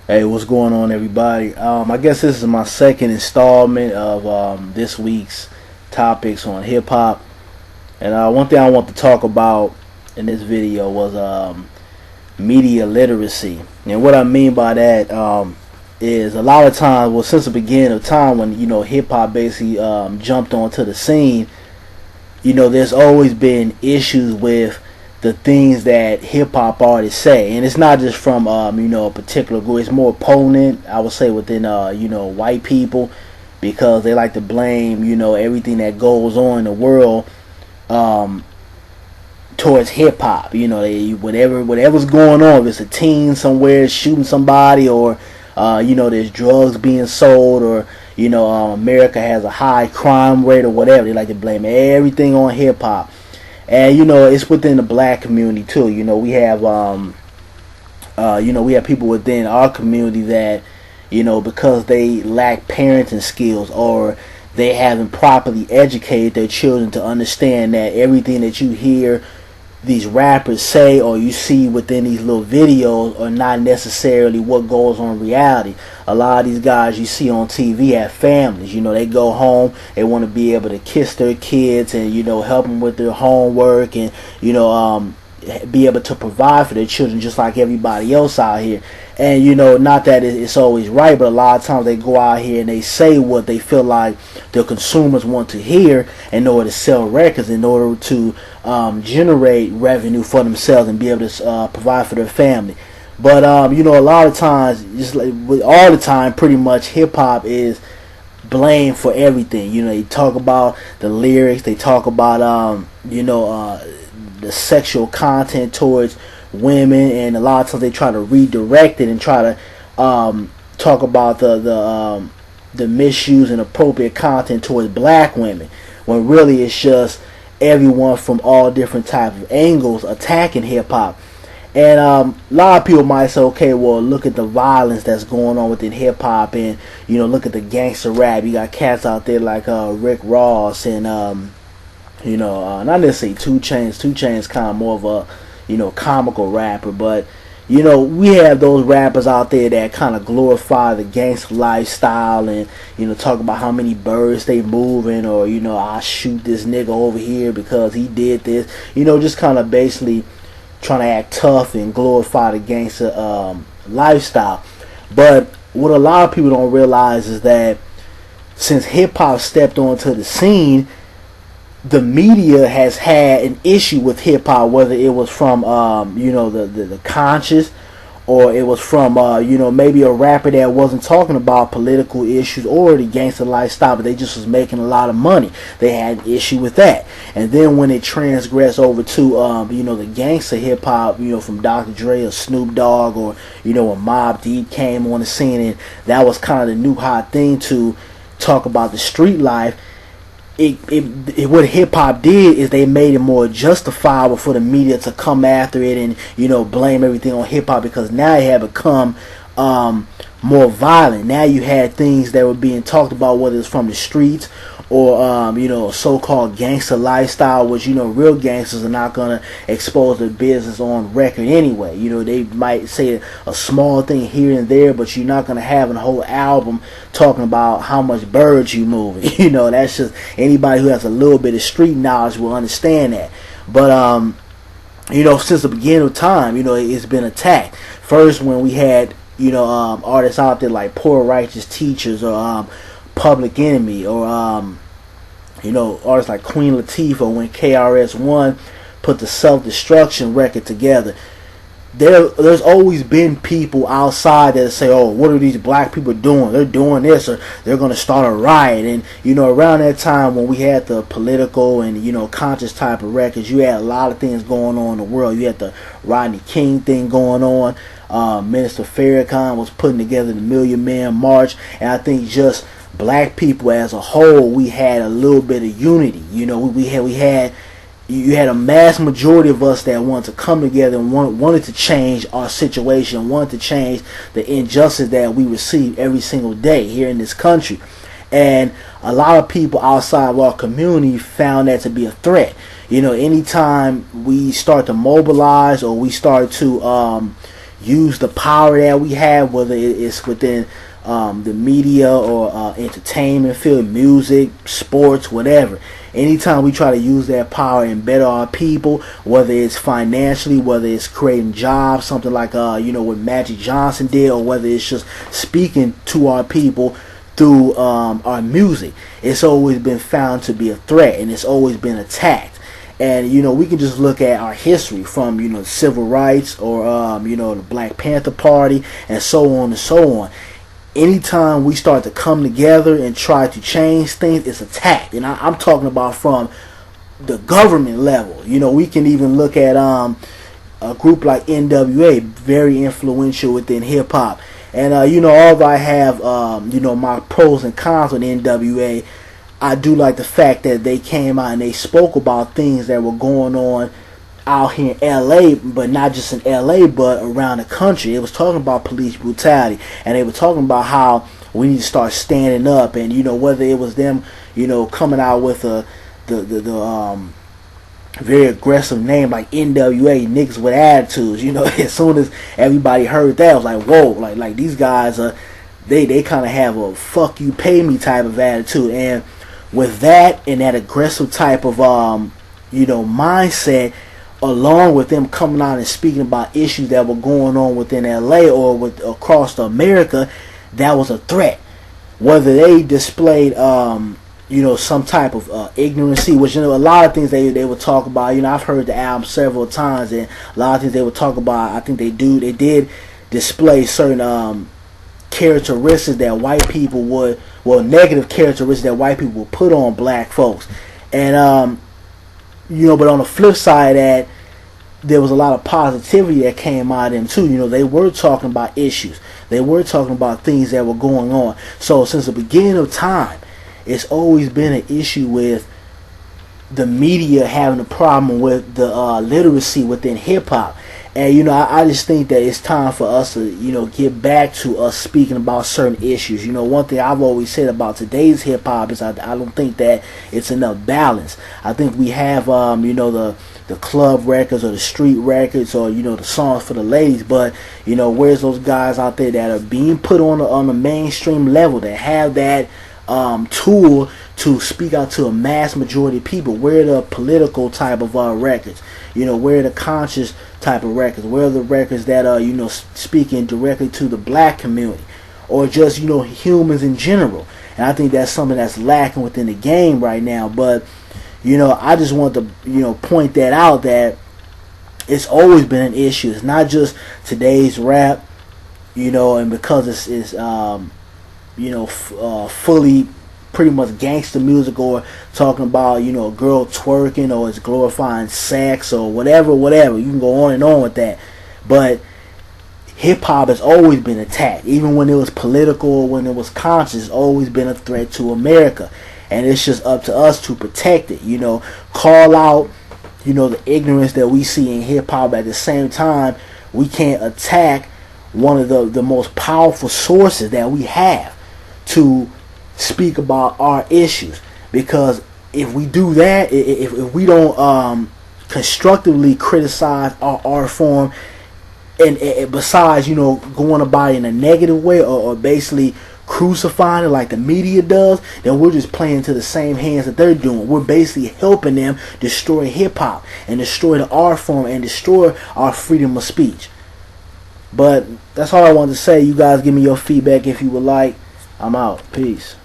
Hey, what's going on, everybody? I guess this is my second installment of this week's topics on hip hop. And one thing I want to talk about in this video was media literacy. And what I mean by that is a lot of times, well, since the beginning of time when hip hop basically jumped onto the scene, there's always been issues with the things that hip hop artists say, and it's not just from a particular group. It's more opponent, I would say, within white people, because they like to blame everything that goes on in the world towards hip hop. Whatever's going on, if it's a teen somewhere shooting somebody, or there's drugs being sold, or America has a high crime rate or whatever, they like to blame everything on hip hop. And it's within the black community too. We have we have people within our community that because they lack parenting skills, or they haven't properly educated their children to understand that everything that you hear these rappers say or you see within these little videos are not necessarily what goes on in reality. A lot of these guys you see on TV have families. They go home, they want to be able to kiss their kids and help them with their homework, and be able to provide for their children just like everybody else out here. And not that it's always right, but a lot of times they go out here and they say what they feel like the consumers want to hear in order to sell records, in order to generate revenue for themselves and be able to provide for their family. But a lot of times, just like all the time, pretty much hip hop is blamed for everything. They talk about the lyrics, they talk about the sexual content towards women, and a lot of times they try to redirect it and try to talk about the misuse and appropriate content towards black women, when really it's just everyone from all different types of angles attacking hip hop. And a lot of people might say, okay, well, look at the violence that's going on within hip hop, and look at the gangster rap. You got cats out there like Rick Ross and not necessarily 2 Chainz. 2 Chainz kind of more of a comical rapper, but we have those rappers out there that kind of glorify the gangster lifestyle, and talk about how many birds they moving, or I shoot this nigga over here because he did this, just kind of basically trying to act tough and glorify the gangster lifestyle. But what a lot of people don't realize is that since hip hop stepped onto the scene, the media has had an issue with hip hop, whether it was from the conscious, or it was from maybe a rapper that wasn't talking about political issues or the gangster lifestyle, but they just was making a lot of money. They had an issue with that. And then when it transgressed over to the gangster hip hop, from Dr. Dre or Snoop Dogg, or when Mobb Deep came on the scene, and that was kind of the new hot thing to talk about the street life. What hip hop did is they made it more justifiable for the media to come after it and blame everything on hip hop, because now it had become more violent. Now you had things that were being talked about, whether it's from the streets or so-called gangster lifestyle, which real gangsters are not gonna expose their business on record anyway. They might say a small thing here and there, but you're not gonna have a whole album talking about how much birds you moving. That's just, anybody who has a little bit of street knowledge will understand that. But since the beginning of time, it's been attacked. First, when we had artists out there like Poor Righteous Teachers, or Public Enemy, or artists like Queen Latifah, when KRS-One put the Self-Destruction record together. There's always been people outside that say, oh, what are these black people doing? They're doing this, or they're going to start a riot. And around that time when we had the political and conscious type of records, you had a lot of things going on in the world. You had the Rodney King thing going on. Minister Farrakhan was putting together the Million Man March, and I think just black people as a whole, we had a little bit of unity. You had a mass majority of us that wanted to come together and wanted to change our situation, wanted to change the injustice that we receive every single day here in this country. And a lot of people outside of our community found that to be a threat. Anytime we start to mobilize, or we start to use the power that we have, whether it's within the media or entertainment field, music, sports, whatever. Anytime we try to use that power and better our people, whether it's financially, whether it's creating jobs, something like what Magic Johnson did, or whether it's just speaking to our people through our music, it's always been found to be a threat, and it's always been attacked. And we can just look at our history from civil rights, or the Black Panther Party, and so on and so on. Anytime we start to come together and try to change things, it's attacked. And I'm talking about from the government level. We can even look at a group like NWA, very influential within hip hop. And although I have my pros and cons with NWA, I do like the fact that they came out and they spoke about things that were going on out here in LA, but not just in LA, but around the country. It was talking about police brutality, and they were talking about how we need to start standing up. And whether it was them coming out with the very aggressive name like NWA, niggas with attitudes. As soon as everybody heard that, it was like, whoa, like these guys are they kind of have a fuck you pay me type of attitude. And with that and that aggressive type of mindset, along with them coming out and speaking about issues that were going on within LA or across America, that was a threat. Whether they displayed some type of ignorancy, which a lot of things they would talk about. I've heard the album several times, and a lot of things they would talk about, I think they did display certain characteristics that white people negative characteristics that white people would put on black folks. And but on the flip side of that, there was a lot of positivity that came out of them too. They were talking about issues. They were talking about things that were going on. So since the beginning of time, it's always been an issue with the media having a problem with the literacy within hip hop. And I just think that it's time for us to get back to us speaking about certain issues. One thing I've always said about today's hip hop is I don't think that it's enough balance. I think we have the club records or the street records or the songs for the ladies, but where's those guys out there that are being put on the mainstream level, that have that tool to speak out to a mass majority of people? Where are the political type of records? Where are the conscious type of records? Where are the records that are speaking directly to the black community, or just humans in general? And I think that's something that's lacking within the game right now. But I just want to point that out, that it's always been an issue. It's not just today's rap, and because it's fully pretty much gangster music, or talking about a girl twerking, or it's glorifying sex, or whatever. You can go on and on with that. But hip hop has always been attacked, even when it was political, when it was conscious. It's always been a threat to America, and it's just up to us to protect it. Call out the ignorance that we see in hip hop. At the same time, we can't attack one of the most powerful sources that we have to speak about our issues. Because if we do that, if we don't constructively criticize our art form, and besides going about it in a negative way, or basically crucifying it like the media does, then we're just playing to the same hands that they're doing. We're basically helping them destroy hip hop and destroy the art form and destroy our freedom of speech. But that's all I wanted to say. You guys give me your feedback if you would like. I'm out. Peace.